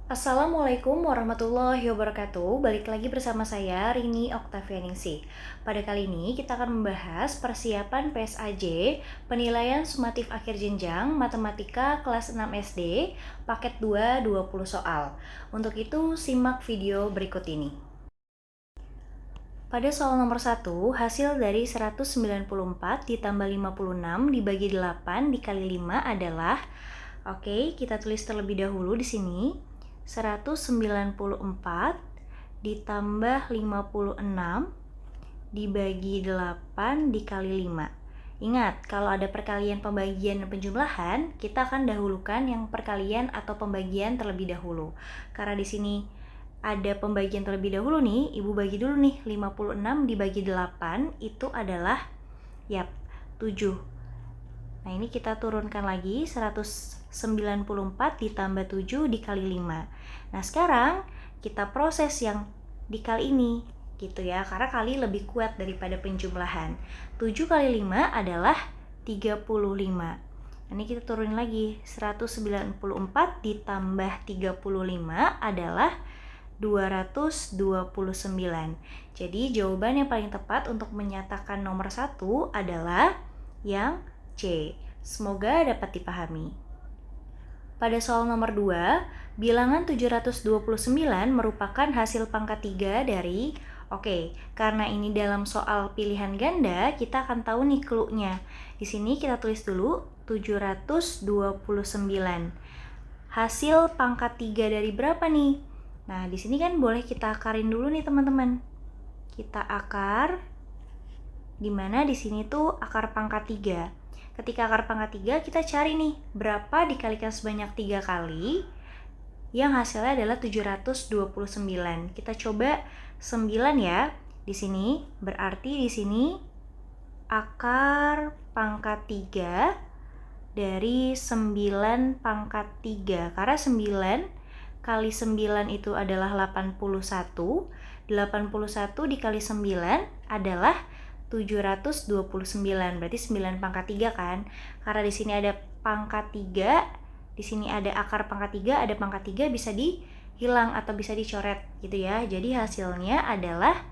Assalamualaikum warahmatullahi wabarakatuh. Balik lagi bersama saya Rini Oktavianingsih. Pada kali ini kita akan membahas persiapan PSAJ penilaian sumatif akhir jenjang matematika kelas 6 SD paket 2 20 soal. Untuk itu simak video berikut ini. Pada soal nomor 1, hasil dari 194 ditambah 56 dibagi 8 dikali 5 adalah, oke, kita tulis terlebih dahulu di sini. 194 ditambah 56 dibagi 8 dikali 5. Ingat, kalau ada perkalian, pembagian, dan penjumlahan, kita akan dahulukan yang perkalian atau pembagian terlebih dahulu. Karena di sini ada pembagian terlebih dahulu nih, Ibu bagi dulu nih, 56 dibagi 8 itu adalah 7. Nah, ini kita turunkan lagi, 194 ditambah 7 dikali 5. Nah, sekarang kita proses yang dikali ini, gitu ya, karena kali lebih kuat daripada penjumlahan. 7 kali 5 adalah 35. Ini kita turunin lagi, 194 ditambah 35 adalah 229. Jadi jawaban yang paling tepat untuk menyatakan nomor 1 adalah yang C. Semoga dapat dipahami. Pada soal nomor 2, bilangan 729 merupakan hasil pangkat 3 dari, karena ini dalam soal pilihan ganda, kita akan tahu nih clue-nya. Di sini kita tulis dulu 729. Hasil pangkat 3 dari berapa nih? Nah, di sini kan boleh kita akarin dulu nih teman-teman. Kita akar, dimana di sini tuh akar pangkat 3. Ketika akar pangkat 3, kita cari nih, berapa dikalikan sebanyak 3 kali, yang hasilnya adalah 729. Kita coba 9 ya, di sini, berarti di sini akar pangkat 3 dari 9 pangkat 3. Karena 9 kali 9 itu adalah 81. 81 dikali 9 adalah 729, berarti 9 pangkat 3 kan? Karena di sini ada pangkat 3, di sini ada akar pangkat 3, ada pangkat 3, bisa dihilang atau bisa dicoret gitu ya. Jadi hasilnya adalah,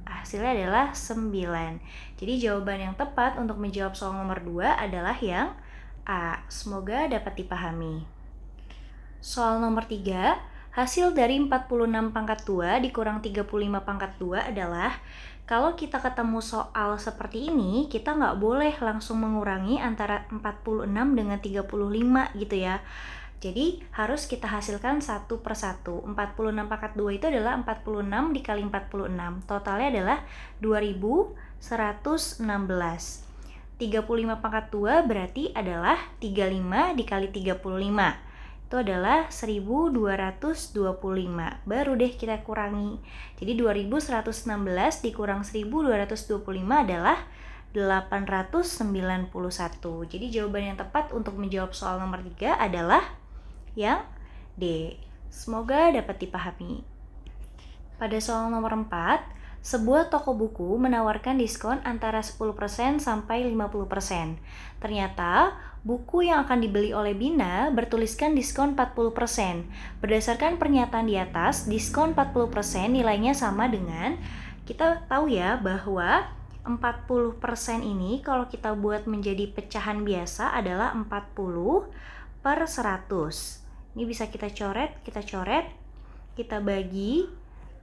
hasilnya adalah 9. Jadi jawaban yang tepat untuk menjawab soal nomor 2 adalah yang A. Semoga dapat dipahami. Soal nomor 3, hasil dari 46 pangkat 2 dikurang 35 pangkat 2 adalah, kalau kita ketemu soal seperti ini, kita nggak boleh langsung mengurangi antara 46 dengan 35 gitu ya. Jadi harus kita hasilkan satu per satu. 46 pangkat 2 itu adalah 46 dikali 46. Totalnya adalah 2116. 35 pangkat 2 berarti adalah 35 dikali 35. Itu adalah 1225. Baru deh kita kurangi. Jadi 2116 dikurang 1225 adalah 891. Jadi jawaban yang tepat untuk menjawab soal nomor 3 adalah yang D. Semoga dapat dipahami. Pada soal nomor 4, sebuah toko buku menawarkan diskon antara 10% sampai 50%. Ternyata, buku yang akan dibeli oleh Bina bertuliskan diskon 40%. Berdasarkan pernyataan di atas, diskon 40% nilainya sama dengan, kita tahu ya bahwa 40% ini kalau kita buat menjadi pecahan biasa adalah 40 per 100. Ini bisa kita coret, kita bagi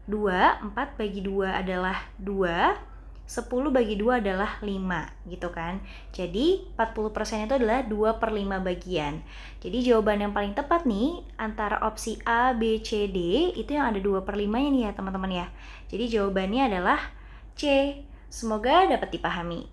2, 4 bagi 2 adalah 2, 10 bagi 2 adalah 5, gitu kan. Jadi 40% itu adalah 2 per 5 bagian. Jadi jawaban yang paling tepat nih, antara opsi A, B, C, D, itu yang ada 2 per 5-nya nih ya teman-teman ya. Jadi jawabannya adalah C. Semoga dapat dipahami.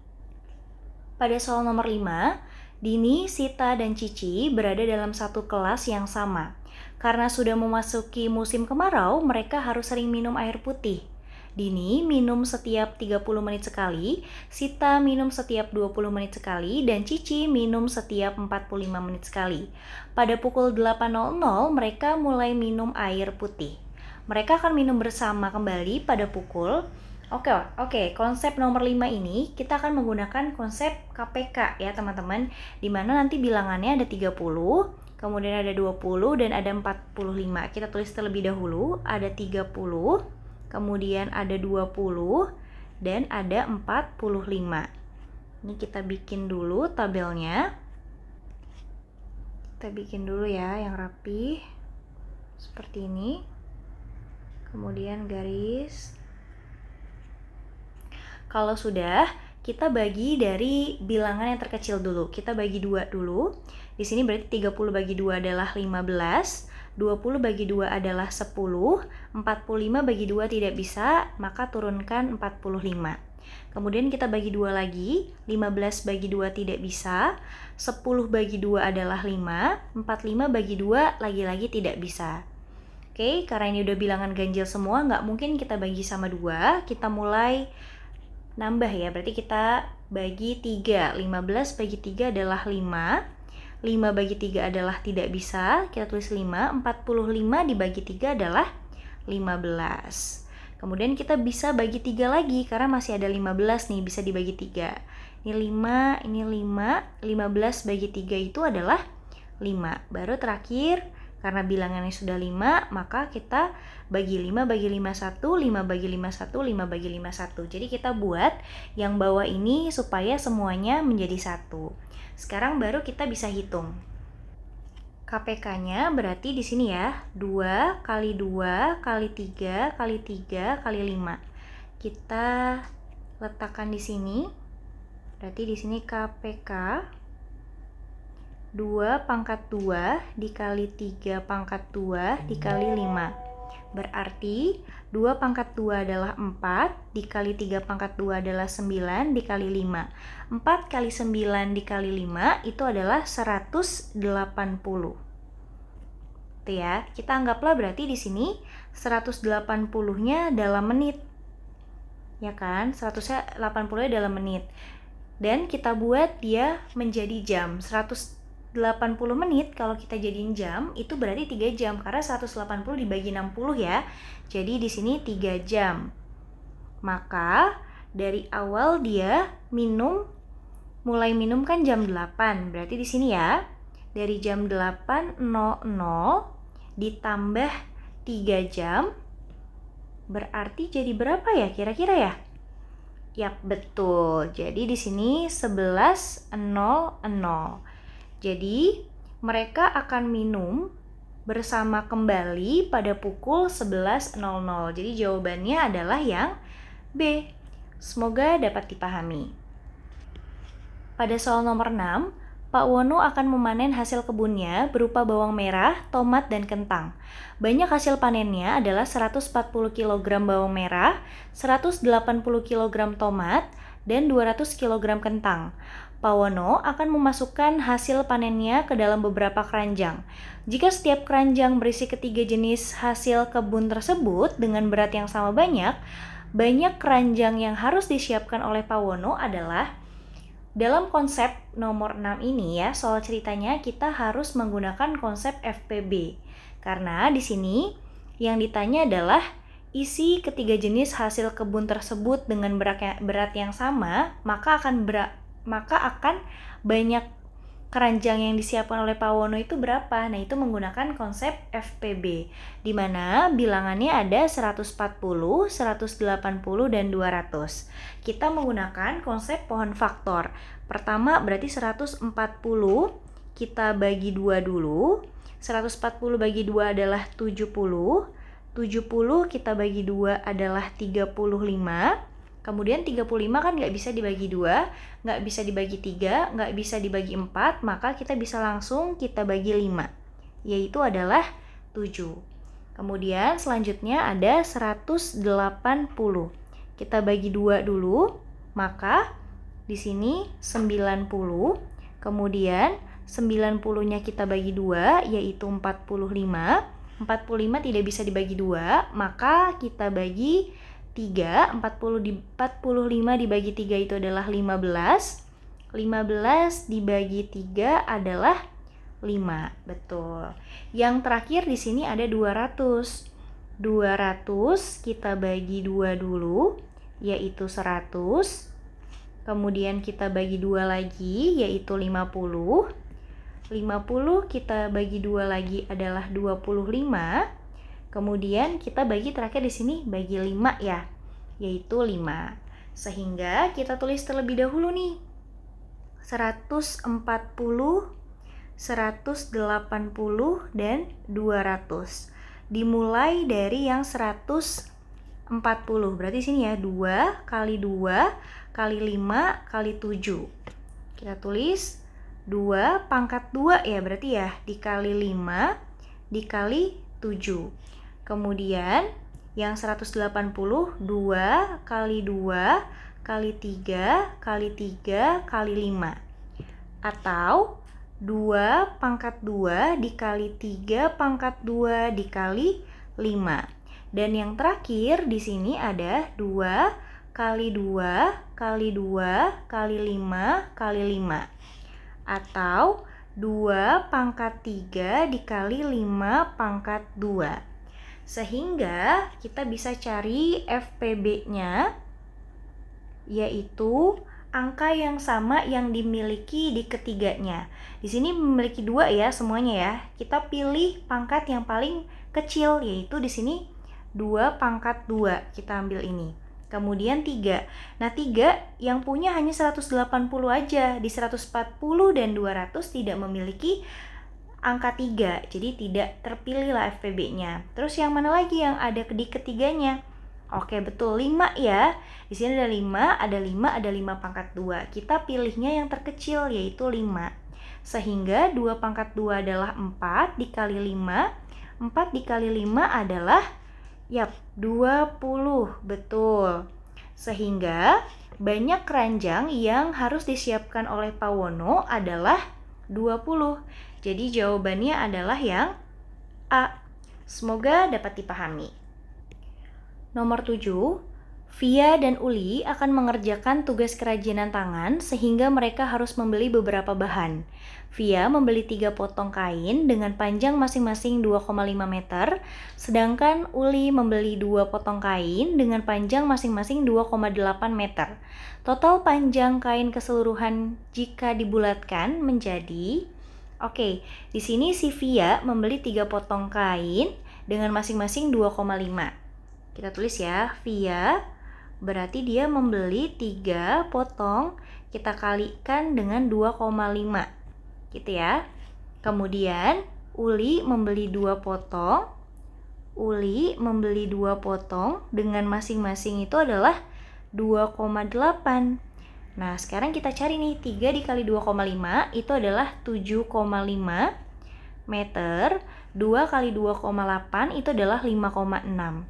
Pada soal nomor 5, Dini, Sita, dan Cici berada dalam satu kelas yang sama. Karena sudah memasuki musim kemarau, mereka harus sering minum air putih. Dini minum setiap 30 menit sekali, Sita minum setiap 20 menit sekali, dan Cici minum setiap 45 menit sekali. Pada pukul 8.00, mereka mulai minum air putih. Mereka akan minum bersama kembali pada pukul Oke, konsep nomor 5 ini kita akan menggunakan konsep KPK ya teman-teman, dimana nanti bilangannya ada 30, kemudian ada 20, dan ada 45. Kita tulis terlebih dahulu, ada 30, kemudian ada 20, dan ada 45. Ini kita bikin dulu tabelnya. Kita bikin dulu ya yang rapi. Seperti ini. Kemudian garis. Kalau sudah, kita bagi dari bilangan yang terkecil dulu. Kita bagi 2 dulu. Di sini berarti 30 bagi 2 adalah 15, 20 bagi 2 adalah 10, 45 bagi 2 tidak bisa, maka turunkan 45. Kemudian kita bagi 2 lagi, 15 bagi 2 tidak bisa, 10 bagi 2 adalah 5, 45 bagi 2 lagi-lagi tidak bisa. Oke, karena ini udah bilangan ganjil semua, nggak mungkin kita bagi sama 2, kita mulai nambah ya, berarti kita bagi 3, 15 bagi 3 adalah 5, 5 bagi 3 adalah tidak bisa, kita tulis 5, 45 dibagi 3 adalah 15. Kemudian kita bisa bagi 3 lagi, karena masih ada 15 nih, bisa dibagi 3. Ini 5, ini 5, 15 bagi 3 itu adalah 5. Baru terakhir, karena bilangannya sudah 5, maka kita bagi 5 bagi 5, 1, 5 bagi 5, 1, 5 bagi 5, 1. Jadi kita buat yang bawah ini supaya semuanya menjadi 1. Sekarang baru kita bisa hitung. KPK-nya berarti di sini ya, 2 kali 2 kali 3 kali 3 kali 5. Kita letakkan di sini. Berarti di sini KPK 2 pangkat 2 dikali 3 pangkat 2 dikali 5. Berarti 2 pangkat 2 adalah 4, dikali 3 pangkat 2 adalah 9, dikali 5. 4 kali 9 dikali 5 itu adalah 180. Itu ya, kita anggaplah berarti di sini 180-nya dalam menit. Ya kan? 180-nya dalam menit. Dan kita buat dia menjadi jam. 180 menit kalau kita jadiin jam itu berarti 3 jam karena 180 dibagi 60 ya. Jadi di sini 3 jam. Maka dari awal dia mulai minum kan jam 8. Berarti di sini ya, dari jam 8.00 ditambah 3 jam berarti jadi berapa ya kira-kira ya? Yap, betul. Jadi di sini 11.00. Jadi mereka akan minum bersama kembali pada pukul 11.00. Jadi jawabannya adalah yang B. Semoga dapat dipahami. Pada soal nomor 6, Pak Wono akan memanen hasil kebunnya berupa bawang merah, tomat, dan kentang. Banyak hasil panennya adalah 140 kg bawang merah, 180 kg tomat, dan 200 kg kentang. Pak Wono akan memasukkan hasil panennya ke dalam beberapa keranjang. Jika setiap keranjang berisi ketiga jenis hasil kebun tersebut dengan berat yang sama banyak keranjang yang harus disiapkan oleh Pak Wono adalah, dalam konsep nomor 6 ini ya, soal ceritanya kita harus menggunakan konsep FPB. Karena di sini yang ditanya adalah isi ketiga jenis hasil kebun tersebut dengan berat yang sama, maka akan banyak keranjang yang disiapkan oleh Pak Wono itu berapa? Nah, itu menggunakan konsep FPB, di mana bilangannya ada 140, 180, dan 200. Kita menggunakan konsep pohon faktor. Pertama berarti 140, kita bagi 2 dulu. 140 bagi 2 adalah 70. 70 kita bagi 2 adalah 35. Kemudian 35 kan nggak bisa dibagi 2, nggak bisa dibagi 3, nggak bisa dibagi 4, maka kita bisa langsung kita bagi 5, yaitu adalah 7. Kemudian selanjutnya ada 180. Kita bagi 2 dulu, maka di sini 90. Kemudian 90-nya kita bagi 2, yaitu 45. 45 tidak bisa dibagi 2, maka kita bagi 3, 45 dibagi 3 itu adalah 15. 15 dibagi 3 adalah 5. Betul. Yang terakhir di sini ada 200. 200 kita bagi 2 dulu, yaitu 100. Kemudian kita bagi 2 lagi, yaitu 50. 50 kita bagi 2 lagi adalah 25. Kemudian kita bagi terakhir di sini bagi 5 ya, yaitu 5. Sehingga kita tulis terlebih dahulu nih. 140, 180, dan 200. Dimulai dari yang 140. Berarti sini ya, 2 kali 2 kali 5 kali 7. Kita tulis 2 pangkat 2 ya, berarti ya, dikali 5 dikali 7. Kemudian yang 180, 2 kali 2 kali 3 kali 3 kali 5. Atau 2 pangkat 2 dikali 3 pangkat 2 dikali 5. Dan yang terakhir di sini ada 2 kali 2 kali 2 kali 5 kali 5. Atau 2 pangkat 3 dikali 5 pangkat 2. Sehingga kita bisa cari FPB-nya, yaitu angka yang sama yang dimiliki di ketiganya. Di sini memiliki 2 ya semuanya ya. Kita pilih pangkat yang paling kecil, yaitu di sini 2 pangkat 2. Kita ambil ini. Kemudian 3. Nah, 3 yang punya hanya 180 aja. Di 140 dan 200 tidak memiliki angka 3. Jadi tidak terpilihlah FPB-nya. Terus yang mana lagi yang ada di ketiganya? Oke, betul, 5 ya. Di sini ada 5, ada 5, ada 5 pangkat 2. Kita pilihnya yang terkecil, yaitu 5. Sehingga 2 pangkat 2 adalah 4 dikali 5. 4 dikali 5 adalah 20, betul. Sehingga banyak keranjang yang harus disiapkan oleh Pak Wono adalah 20. Jadi jawabannya adalah yang A. Semoga dapat dipahami. Nomor 7, Via dan Uli akan mengerjakan tugas kerajinan tangan sehingga mereka harus membeli beberapa bahan. Via membeli 3 potong kain dengan panjang masing-masing 2,5 meter, sedangkan Uli membeli 2 potong kain dengan panjang masing-masing 2,8 meter. Total panjang kain keseluruhan jika dibulatkan menjadi... Oke, di sini si Via membeli 3 potong kain dengan masing-masing 2,5. Kita tulis ya, Via berarti dia membeli 3 potong, kita kalikan dengan 2,5 gitu ya. Kemudian Uli membeli 2 potong. Uli membeli 2 potong dengan masing-masing itu adalah 2,8. Nah, sekarang kita cari nih, 3 dikali 2,5 itu adalah 7,5 meter. 2 kali 2,8 itu adalah 5,6.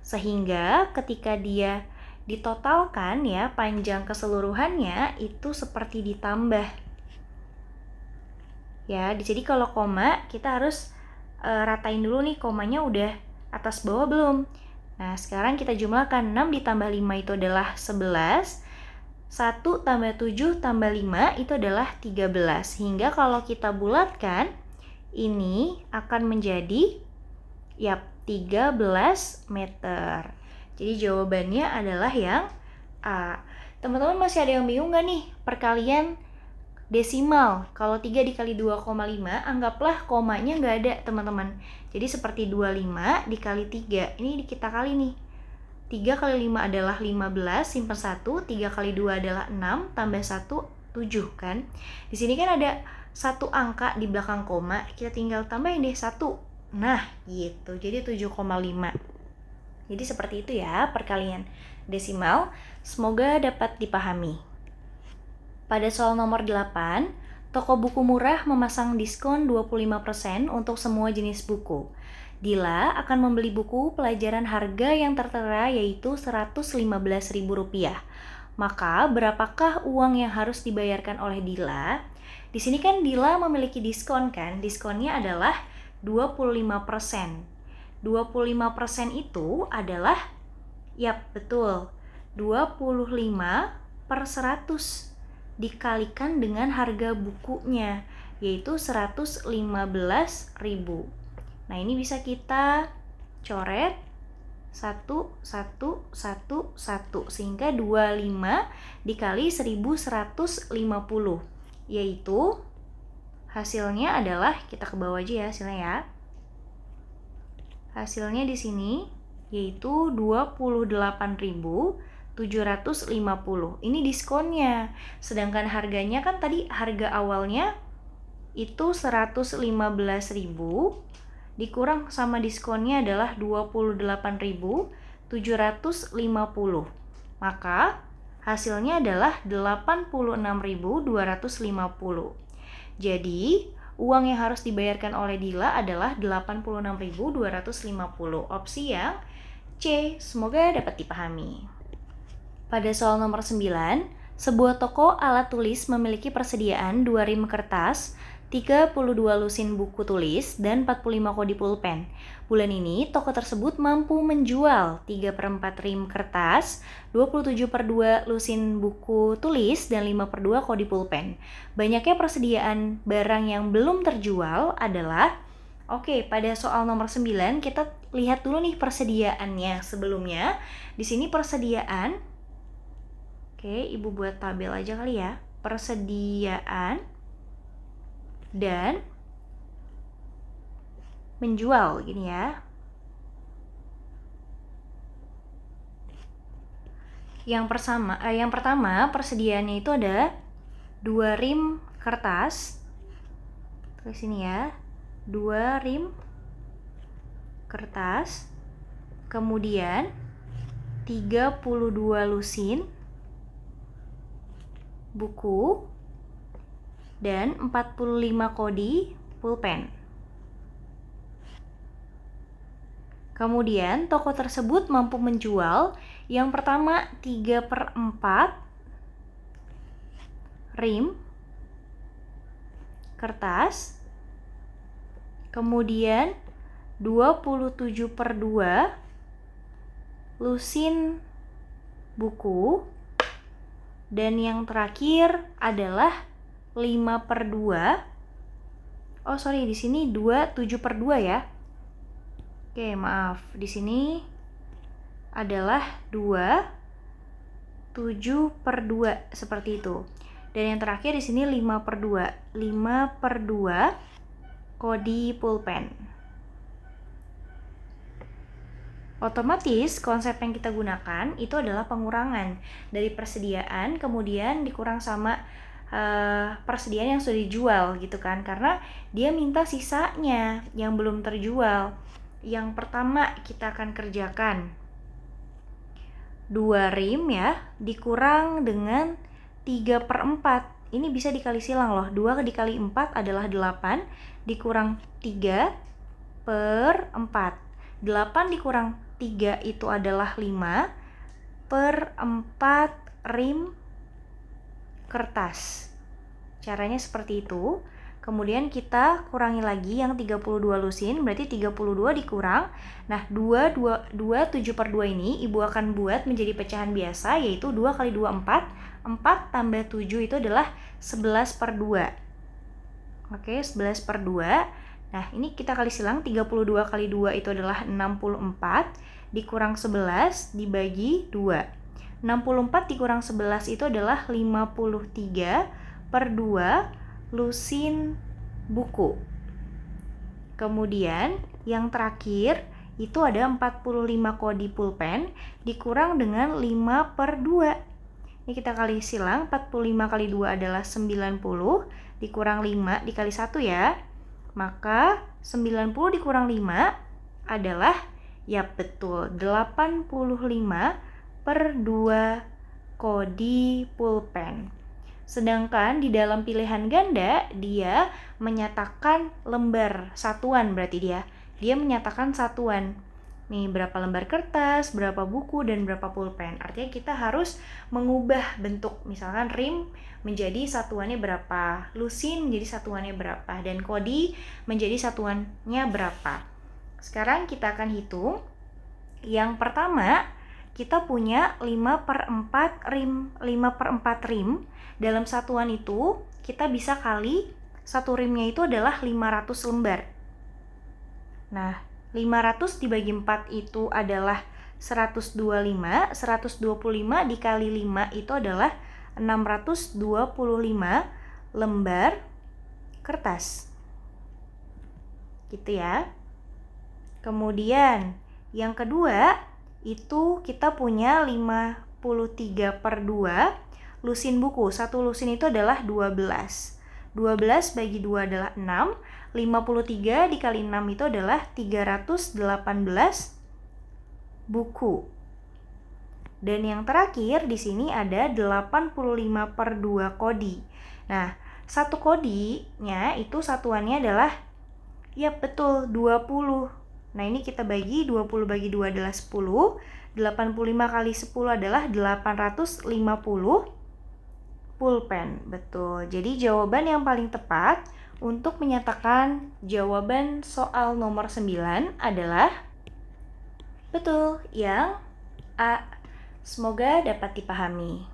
Sehingga ketika dia ditotalkan ya, panjang keseluruhannya itu seperti ditambah. Ya, jadi kalau koma kita harus ratain dulu nih, komanya udah atas bawah belum. Nah, sekarang kita jumlahkan, 6 ditambah 5 itu adalah 11. 1 tambah 7 tambah 5 itu adalah 13. Hingga kalau kita bulatkan, ini akan menjadi 13 meter. Jadi jawabannya adalah yang A. Teman-teman masih ada yang bingung nggak nih perkalian desimal? Kalau 3 dikali 2,5, anggaplah komanya nggak ada teman-teman. Jadi seperti 25 dikali 3. Ini kita kali nih. 3 kali 5 adalah 15, simpan 1. 3 kali 2 adalah 6, tambah 1, 7 kan. Di sini kan ada satu angka di belakang koma, kita tinggal tambahin deh 1. Nah, gitu. Jadi 7,5. Jadi seperti itu ya perkalian desimal. Semoga dapat dipahami. Pada soal nomor 8, toko buku murah memasang diskon 25% untuk semua jenis buku. Dila akan membeli buku pelajaran harga yang tertera yaitu Rp115.000. Maka berapakah uang yang harus dibayarkan oleh Dila? Di sini kan Dila memiliki diskon kan? Diskonnya adalah 25%. 25% itu adalah, betul, 25/100 dikalikan dengan harga bukunya, yaitu 115.000. Nah, ini bisa kita coret 1, 1, 1, 1, sehingga 25 dikali 1.150, yaitu Hasilnya adalah, kita ke bawah aja ya hasilnya ya. Hasilnya di sini yaitu 28.750. Ini diskonnya. Sedangkan harganya kan tadi harga awalnya itu 115.000 dikurang sama diskonnya adalah 28.750. Maka hasilnya adalah 86.250. Jadi, uang yang harus dibayarkan oleh Dila adalah 86.250. Opsi yang C. Semoga dapat dipahami. Pada soal nomor 9, sebuah toko alat tulis memiliki persediaan 2 rim kertas, 32 lusin buku tulis, dan 45 kodi pulpen. Bulan ini, toko tersebut mampu menjual 3/4 rim kertas, 27/2 lusin buku tulis, dan 5/2 kodi pulpen. Banyaknya persediaan barang yang belum terjual adalah, pada soal nomor 9, kita lihat dulu nih persediaannya. Sebelumnya, di sini persediaan, Ibu buat tabel aja kali ya. Persediaan dan menjual gini ya. Yang pertama persediaannya itu ada 2 rim kertas. Terus ini ya, 2 rim kertas. Kemudian 32 lusin buku dan 45 kodi pulpen. Kemudian toko tersebut mampu menjual yang pertama 3/4 rim kertas, kemudian 27/2 lusin buku, dan yang terakhir adalah 5/2. Di sini 27/2 ya. Maaf. Di sini adalah 27/2 seperti itu. Dan yang terakhir di sini 5/2. 5/2 kodi pulpen. Otomatis konsep yang kita gunakan itu adalah pengurangan dari persediaan kemudian dikurang sama persediaan yang sudah dijual gitu kan, karena dia minta sisanya yang belum terjual. Yang pertama kita akan kerjakan 2 rim ya dikurang dengan 3/4. Ini bisa dikali silang loh. 2 dikali 4 adalah 8, dikurang 3/4. 8 dikurang 3 itu adalah 5/4 rim kertas. Caranya seperti itu. Kemudian kita kurangi lagi yang 32 lusin, berarti 32 dikurang. Nah, 7/2 ini Ibu akan buat menjadi pecahan biasa, yaitu 2 kali 2, 4. 4 tambah 7 itu adalah 11/2. 11/2. Nah, ini kita kali silang, 32 kali 2 itu adalah 64, dikurang 11 dibagi 2. 64 dikurang 11 itu adalah 53/2 lusin buku. Kemudian yang terakhir itu ada 45 kodi pulpen dikurang dengan 5/2. Ini kita kali silang, 45 kali 2 adalah 90, dikurang 5 dikali 1 ya. Maka 90 dikurang 5 adalah, ya betul, 85/2 kodi pulpen. Sedangkan di dalam pilihan ganda dia menyatakan lembar satuan, berarti dia menyatakan satuan. Nih, berapa lembar kertas, berapa buku, dan berapa pulpen. Artinya kita harus mengubah bentuk, misalkan rim menjadi satuannya berapa, lusin menjadi satuannya berapa, dan kodi menjadi satuannya berapa. Sekarang kita akan hitung. Yang pertama, kita punya 5/4 rim. 5/4 rim dalam satuan itu kita bisa kali satu rimnya itu adalah 500 lembar. Nah, 500 dibagi 4 itu adalah 125. 125 dikali 5 itu adalah 625 lembar kertas. Gitu ya. Kemudian yang kedua itu kita punya 53/2 lusin buku. Satu lusin itu adalah 12. 12 bagi 2 adalah 6. 53 dikali 6 itu adalah 318 buku. Dan yang terakhir di sini ada 85/2 kodi. Nah, satu kodinya itu satuannya adalah, ya betul, 20. Nah, ini kita bagi, 20 bagi 2 adalah 10. 85 kali 10 adalah 850 pulpen. Betul. Jadi jawaban yang paling tepat untuk menyatakan jawaban soal nomor 9 adalah betul, yang A. Semoga dapat dipahami.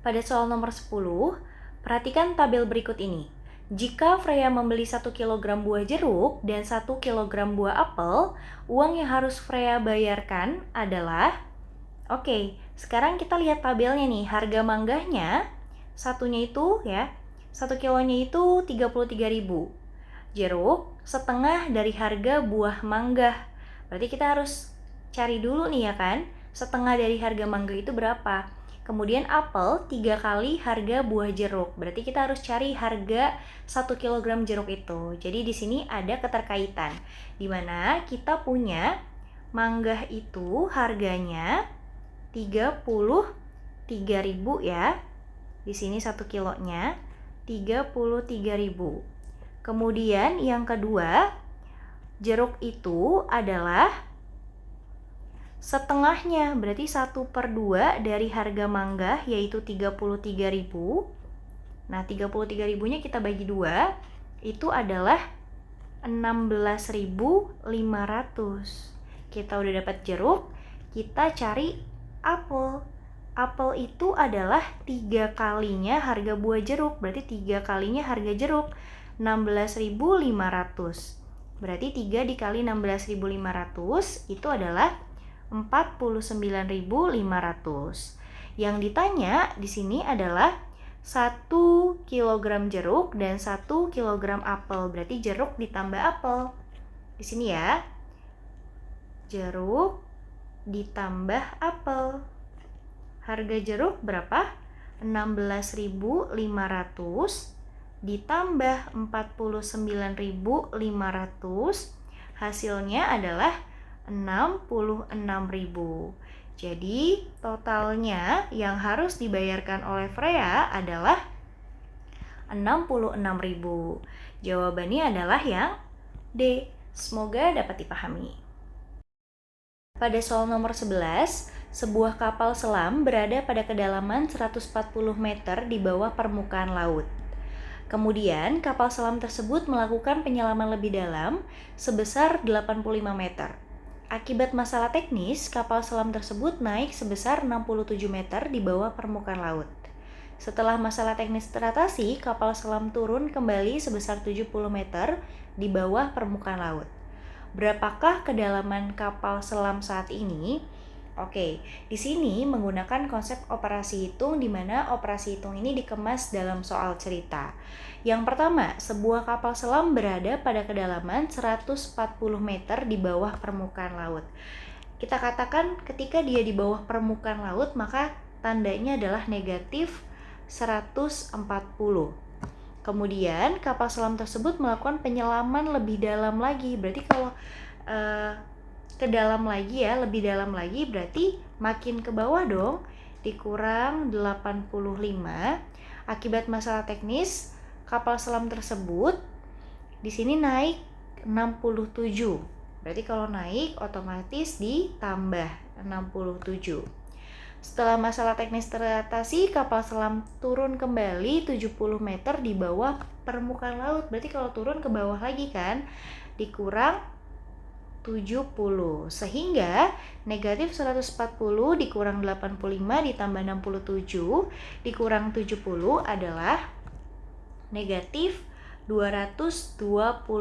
Pada soal nomor 10, perhatikan tabel berikut ini. Jika Freya membeli 1 kg buah jeruk dan 1 kg buah apel, uang yang harus Freya bayarkan adalah, oke, sekarang kita lihat tabelnya nih. Harga manggahnya, satunya itu ya, 1 kilonya itu 33.000. Jeruk setengah dari harga buah mangga. Berarti kita harus cari dulu nih ya kan, setengah dari harga mangga itu berapa. Kemudian apel 3 kali harga buah jeruk. Berarti kita harus cari harga 1 kg jeruk itu. Jadi di sini ada keterkaitan, di mana kita punya mangga itu harganya 33.000 ya. Di sini 1 kilonya 33.000. Kemudian yang kedua, jeruk itu adalah setengahnya, berarti 1/2 dari harga mangga, yaitu 33.000. Nah, 33.000-nya kita bagi 2, itu adalah 16.500. Kita udah dapat jeruk, kita cari apel. Apel itu adalah 3 kalinya harga buah jeruk, berarti 3 kalinya harga jeruk, 16.500. Berarti 3 dikali 16.500 itu adalah 49.500. Yang ditanya di sini adalah 1 kg jeruk dan 1 kg apel. Berarti jeruk ditambah apel. Di sini ya. Jeruk ditambah apel. Harga jeruk berapa? 16.500 ditambah 49.500. Hasilnya adalah 66.000. Jadi totalnya yang harus dibayarkan oleh Freya adalah 66.000. Jawabannya adalah yang D. Semoga dapat dipahami. Pada soal nomor 11, sebuah kapal selam berada pada kedalaman 140 meter di bawah permukaan laut. Kemudian kapal selam tersebut melakukan penyelaman lebih dalam sebesar 85 meter. Akibat masalah teknis, kapal selam tersebut naik sebesar 67 meter di bawah permukaan laut. Setelah masalah teknis teratasi, kapal selam turun kembali sebesar 70 meter di bawah permukaan laut. Berapakah kedalaman kapal selam saat ini? Oke, di sini menggunakan konsep operasi hitung, di mana operasi hitung ini dikemas dalam soal cerita. Yang pertama, sebuah kapal selam berada pada kedalaman 140 meter di bawah permukaan laut. Kita katakan ketika dia di bawah permukaan laut, maka tandanya adalah negatif 140. Kemudian kapal selam tersebut melakukan penyelaman lebih dalam lagi. Berarti kalau ke dalam lagi ya, lebih dalam lagi berarti makin ke bawah dong, dikurang 85. Akibat masalah teknis, kapal selam tersebut di sini naik 67. Berarti kalau naik otomatis ditambah 67. Setelah masalah teknis teratasi, kapal selam turun kembali 70 meter di bawah permukaan laut. Berarti kalau turun ke bawah lagi kan, dikurang 70, sehingga negatif 140 dikurang 85 ditambah 67 dikurang 70 adalah negatif 228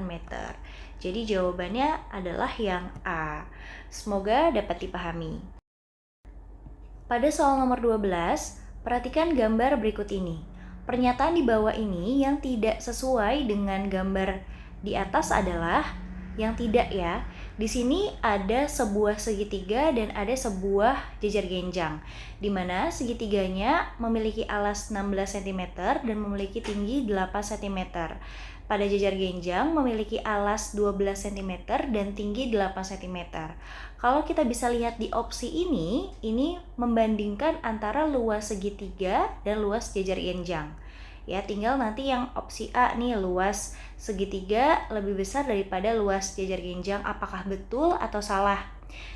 meter. Jadi jawabannya adalah yang A. Semoga dapat dipahami. Pada soal nomor 12, perhatikan gambar berikut ini. Pernyataan di bawah ini yang tidak sesuai dengan gambar di atas adalah yang tidak ya. Di sini ada sebuah segitiga dan ada sebuah jejer genjang, di mana segitiganya memiliki alas 16 cm dan memiliki tinggi 8 cm. Pada jejer genjang memiliki alas 12 cm dan tinggi 8 cm. Kalau kita bisa lihat di opsi ini membandingkan antara luas segitiga dan luas jejer genjang. Ya, tinggal nanti yang opsi A nih, luas segitiga lebih besar daripada luas jejer genjang, apakah betul atau salah.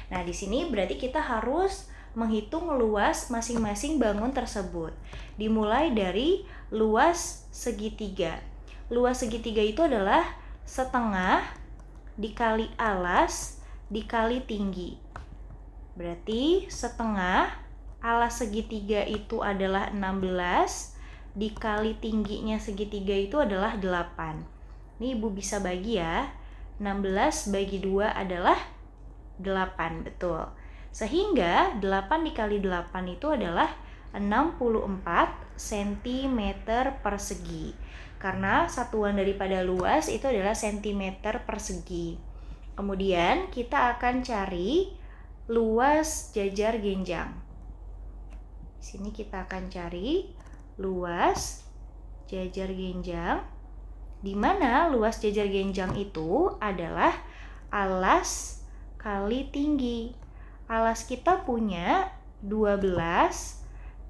Nah, di sini berarti kita harus menghitung luas masing-masing bangun tersebut. Dimulai dari luas segitiga. Luas segitiga itu adalah setengah dikali alas dikali tinggi. Berarti setengah alas segitiga itu adalah 16 dikali tingginya segitiga itu adalah 8. Ini Ibu bisa bagi ya. 16 bagi 2 adalah 8, betul. Sehingga 8 dikali 8 itu adalah 64 cm persegi. Karena satuan daripada luas itu adalah cm persegi. Kemudian kita akan cari luas jejer genjang. Di sini kita akan cari luas jejer genjang, di mana luas jejer genjang itu adalah alas kali tinggi. Alas kita punya 12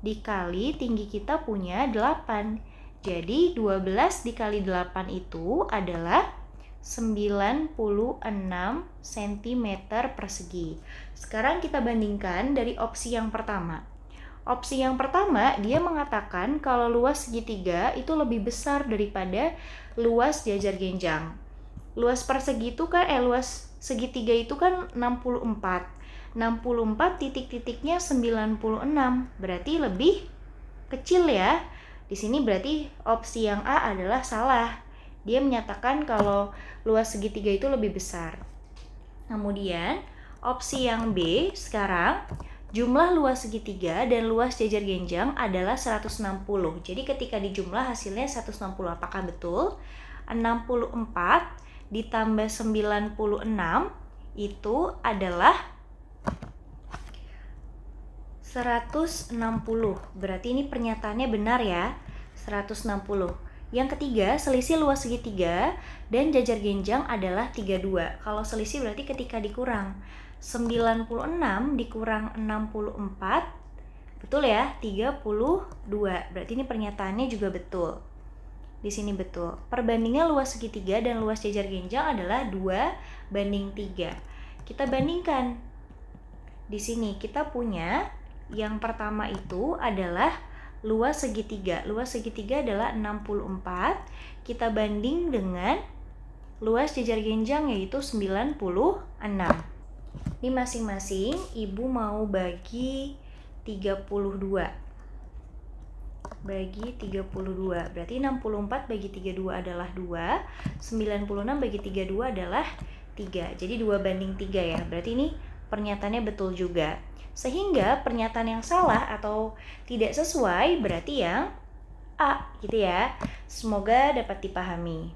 dikali tinggi kita punya 8. Jadi 12 dikali 8 itu adalah 96 cm persegi. Sekarang kita bandingkan dari opsi yang pertama. Opsi yang pertama, dia mengatakan kalau luas segitiga itu lebih besar daripada luas jejer genjang. Luas persegi itu kan luas segitiga itu kan 64. 64 titik-titiknya 96. Berarti lebih kecil ya. Di sini berarti opsi yang A adalah salah. Dia menyatakan kalau luas segitiga itu lebih besar. Kemudian, opsi yang B sekarang, jumlah luas segitiga dan luas jejer genjang adalah 160. Jadi ketika dijumlah hasilnya 160. Apakah betul? 64 ditambah 96 itu adalah 160. Berarti ini pernyataannya benar ya. 160. Yang ketiga, selisih luas segitiga dan jejer genjang adalah 32. Kalau selisih berarti ketika dikurang 96 dikurang 64, betul ya, 32. Berarti ini pernyataannya juga betul. Di sini betul. Perbandingan luas segitiga dan luas jejer genjang adalah 2:3. Kita bandingkan. Di sini kita punya yang pertama itu adalah luas segitiga. Luas segitiga adalah 64. Kita banding dengan luas jejer genjang yaitu 96. Ini masing-masing Ibu mau bagi 32. Bagi 32. Berarti 64 bagi 32 adalah 2. 96 bagi 32 adalah 3. Jadi 2:3 ya. Berarti ini pernyataannya betul juga. Sehingga pernyataan yang salah atau tidak sesuai berarti yang A gitu ya. Semoga dapat dipahami.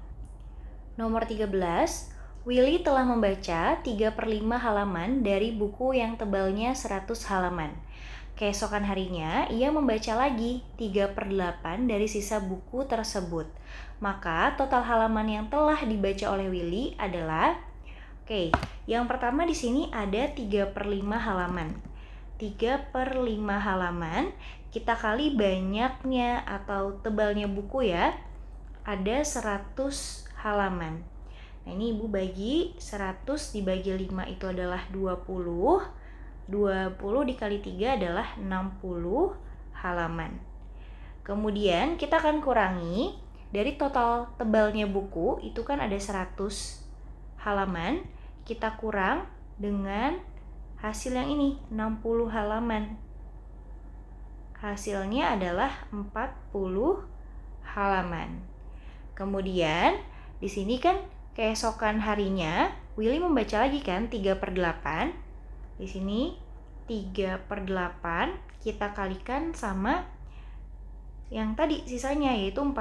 Nomor 13. Willy telah membaca 3/5 halaman dari buku yang tebalnya 100 halaman. Keesokan harinya, ia membaca lagi 3/8 dari sisa buku tersebut. Maka total halaman yang telah dibaca oleh Willy adalah, yang pertama di sini ada 3/5 halaman. 3/5 halaman, kita kali banyaknya atau tebalnya buku ya, ada 100 halaman. Nah ini Ibu bagi 100 dibagi 5 itu adalah 20. 20 dikali 3 adalah 60 halaman. Kemudian kita akan kurangi dari total tebalnya buku itu kan ada 100 halaman. Kita kurang dengan hasil yang ini 60 halaman. Hasilnya adalah 40 halaman. Kemudian di sini kan keesokan harinya Willy membaca lagi kan 3/8. Di sini 3/8 kita kalikan sama yang tadi sisanya yaitu 40.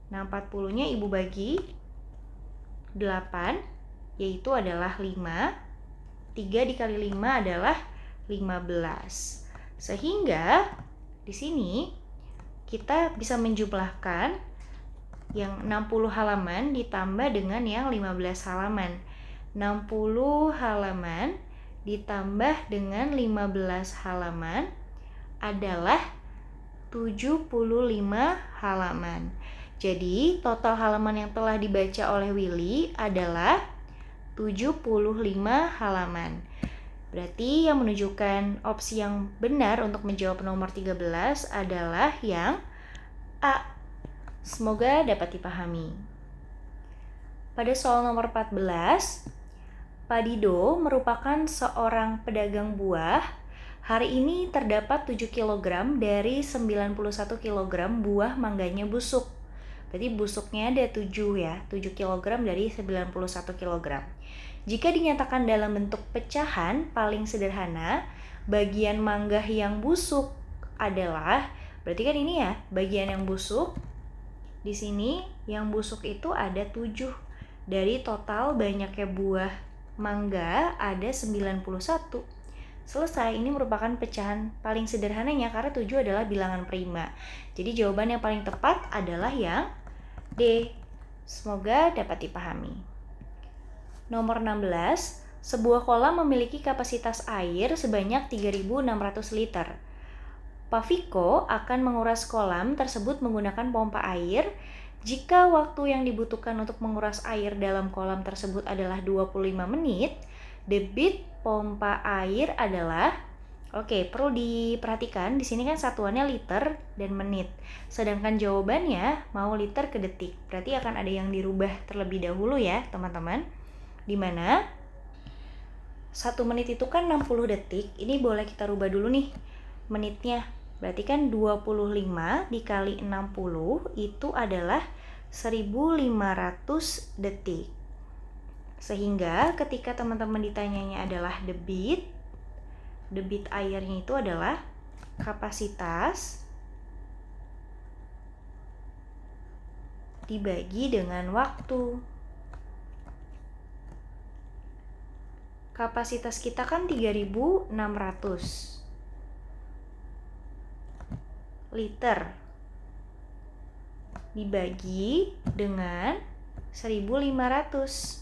Nah, 40-nya Ibu bagi 8, yaitu adalah 5. 3 dikali 5 adalah 15. Sehingga di sini kita bisa menjumlahkan yang 60 halaman ditambah dengan yang 15 halaman. 60 halaman ditambah dengan 15 halaman adalah 75 halaman. Jadi, total halaman yang telah dibaca oleh Willy adalah 75 halaman. Berarti yang menunjukkan opsi yang benar untuk menjawab nomor 13 adalah yang A. Semoga dapat dipahami. Pada soal nomor 14, Pak Dido merupakan seorang pedagang buah. Hari ini terdapat 7 kg dari 91 kg buah mangganya busuk. Berarti busuknya ada 7 ya, 7 kg dari 91 kg. Jika dinyatakan dalam bentuk pecahan paling sederhana, bagian mangga yang busuk adalah, berarti kan ini ya, bagian yang busuk. Di sini yang busuk itu ada 7. Dari total banyaknya buah mangga ada 91. Selesai, ini merupakan pecahan paling sederhananya karena 7 adalah bilangan prima. Jadi jawaban yang paling tepat adalah yang D. Semoga dapat dipahami. Nomor 16, sebuah kolam memiliki kapasitas air sebanyak 3.600 liter. Pak Viko akan menguras kolam tersebut menggunakan pompa air. Jika waktu yang dibutuhkan untuk menguras air dalam kolam tersebut adalah 25 menit, debit pompa air adalah, perlu diperhatikan di sini kan satuannya liter dan menit. Sedangkan jawabannya mau liter ke detik. Berarti akan ada yang dirubah terlebih dahulu ya, teman-teman. Di mana 1 menit itu kan 60 detik. Ini boleh kita rubah dulu nih menitnya. Berarti kan 25 dikali 60 itu adalah 1500 detik. Sehingga ketika teman-teman ditanyanya adalah debit airnya itu adalah kapasitas dibagi dengan waktu. Kapasitas kita kan 3.600 liter dibagi dengan 1.500.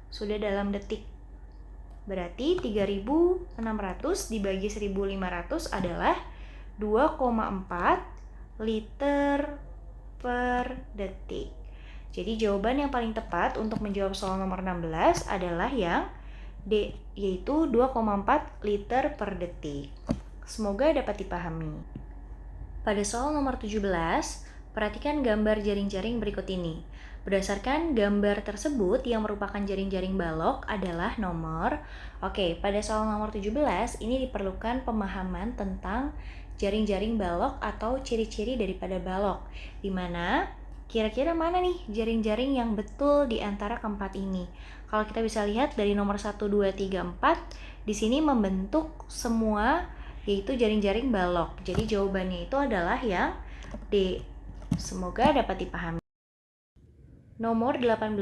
Sudah dalam detik. Berarti 3.600 dibagi 1.500 adalah 2,4 liter per detik. Jadi jawaban yang paling tepat untuk menjawab soal nomor 16 adalah yang D, yaitu 2,4 liter per detik. Semoga dapat dipahami. Pada soal nomor 17, perhatikan gambar jaring-jaring berikut ini. Berdasarkan gambar tersebut yang merupakan jaring-jaring balok adalah nomor. Pada soal nomor 17 ini diperlukan pemahaman tentang jaring-jaring balok atau ciri-ciri daripada balok. Di mana kira-kira mana nih jaring-jaring yang betul di antara keempat ini? Kalau kita bisa lihat dari nomor 1, 2, 3, 4, di sini membentuk semua yaitu jaring-jaring balok. Jadi jawabannya itu adalah yang D. Semoga dapat dipahami. Nomor 18,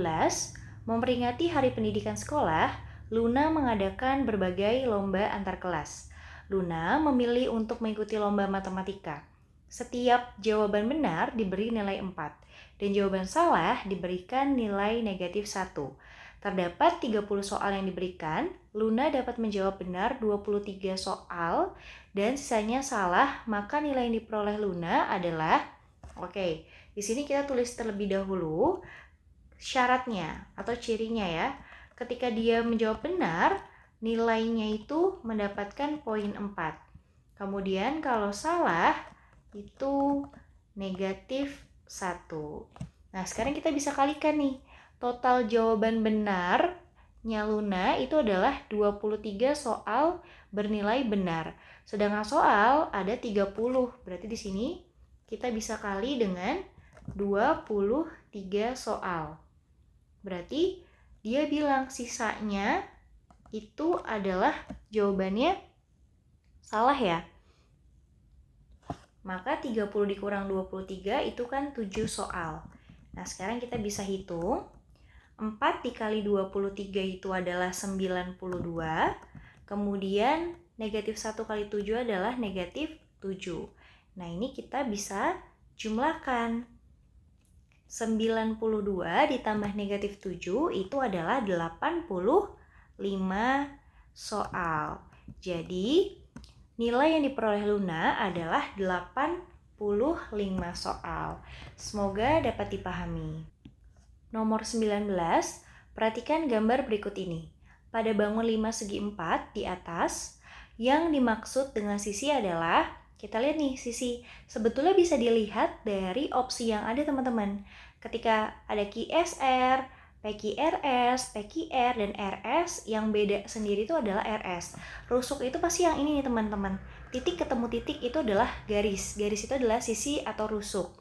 memperingati Hari Pendidikan Sekolah, Luna mengadakan berbagai lomba antar kelas. Luna memilih untuk mengikuti lomba matematika. Setiap jawaban benar diberi nilai 4 dan jawaban salah diberikan nilai negatif 1. Terdapat 30 soal yang diberikan, Luna dapat menjawab benar 23 soal dan sisanya salah, maka nilai yang diperoleh Luna adalah di sini kita tulis terlebih dahulu syaratnya atau cirinya ya. Ketika dia menjawab benar, nilainya itu mendapatkan poin 4. Kemudian kalau salah itu negatif 1. Nah, sekarang kita bisa kalikan nih. Total jawaban benarnya Luna itu adalah 23 soal bernilai benar. Sedangkan soal ada 30. Berarti di sini kita bisa kali dengan 23 soal. Berarti dia bilang sisanya itu adalah jawabannya salah ya. Maka 30 dikurang 23 itu kan 7 soal. Nah, sekarang kita bisa hitung. 4 dikali 23 itu adalah 92. Kemudian negatif 1 kali 7 adalah negatif 7. Nah, ini kita bisa jumlahkan. 92 ditambah negatif 7 itu adalah 85 soal. Jadi, nilai yang diperoleh Luna adalah 85 soal. Semoga dapat dipahami. Nomor 19, perhatikan gambar berikut ini. Pada bangun 5 segi 4 di atas, yang dimaksud dengan sisi adalah, kita lihat nih sisi, sebetulnya bisa dilihat dari opsi yang ada teman-teman. Ketika ada QSR, PQRS, PQR, dan RS, yang beda sendiri itu adalah RS. Rusuk itu pasti yang ini nih teman-teman. Titik ketemu titik itu adalah garis. Garis itu adalah sisi atau rusuk.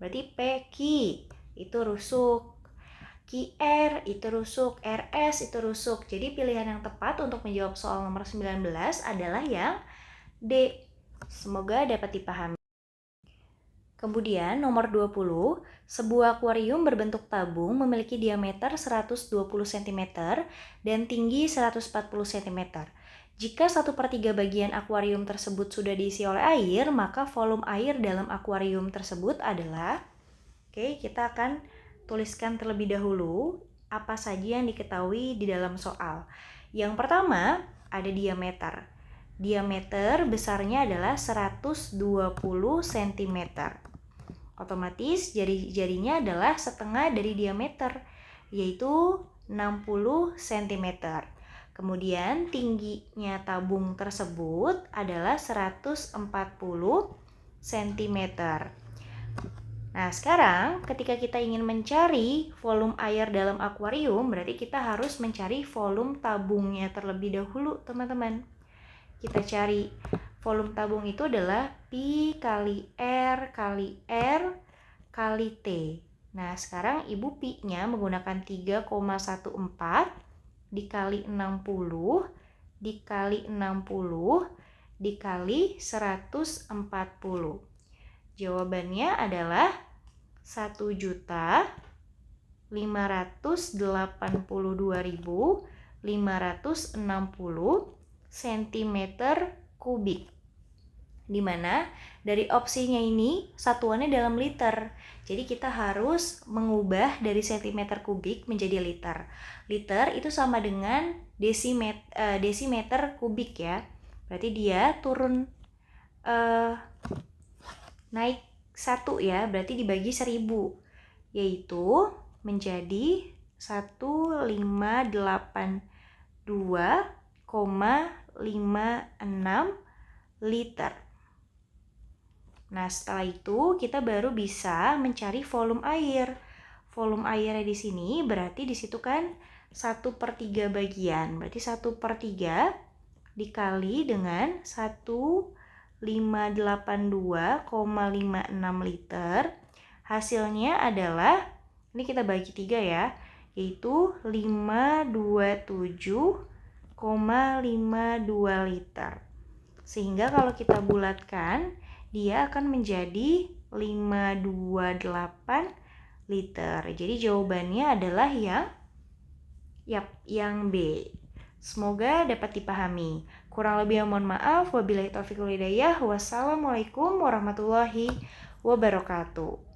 Berarti PQ itu rusuk. QR itu rusuk, RS itu rusuk. Jadi pilihan yang tepat untuk menjawab soal nomor 19 adalah yang D. Semoga dapat dipahami. Kemudian nomor 20, sebuah akuarium berbentuk tabung memiliki diameter 120 cm dan tinggi 140 cm. Jika 1/3 bagian akuarium tersebut sudah diisi oleh air, maka volume air dalam akuarium tersebut adalah, kita akan tuliskan terlebih dahulu apa saja yang diketahui di dalam soal. Yang pertama, ada diameter. Diameter besarnya adalah 120 cm. Otomatis jari-jarinya adalah setengah dari diameter, yaitu 60 cm. Kemudian tingginya tabung tersebut adalah 140 cm. Nah, sekarang ketika kita ingin mencari volume air dalam akuarium, berarti kita harus mencari volume tabungnya terlebih dahulu, teman-teman. Kita cari volume tabung itu adalah Pi kali R kali R kali T. Nah, sekarang Ibu Pi-nya menggunakan 3,14 dikali 60 dikali 60 dikali 140. Jawabannya adalah 1.582.560 cm kubik. Di mana dari opsinya ini satuannya dalam liter. Jadi kita harus mengubah dari cm kubik menjadi liter. Liter itu sama dengan desimeter kubik ya. Berarti dia turun naik 1 ya, berarti dibagi 1000, yaitu menjadi 1582,56 liter. Nah, setelah itu kita baru bisa mencari volume air. Volume airnya di sini berarti di situ kan 1/3 bagian. Berarti 1/3 dikali dengan 1582,56 liter. Hasilnya adalah, ini kita bagi 3 ya, yaitu 527,52 liter. Sehingga kalau kita bulatkan, dia akan menjadi 528 liter. Jadi jawabannya adalah yang B. Semoga dapat dipahami. Kurang lebih mohon maaf. Wabillahi taufiq wal hidayah. Wassalamualaikum warahmatullahi wabarakatuh.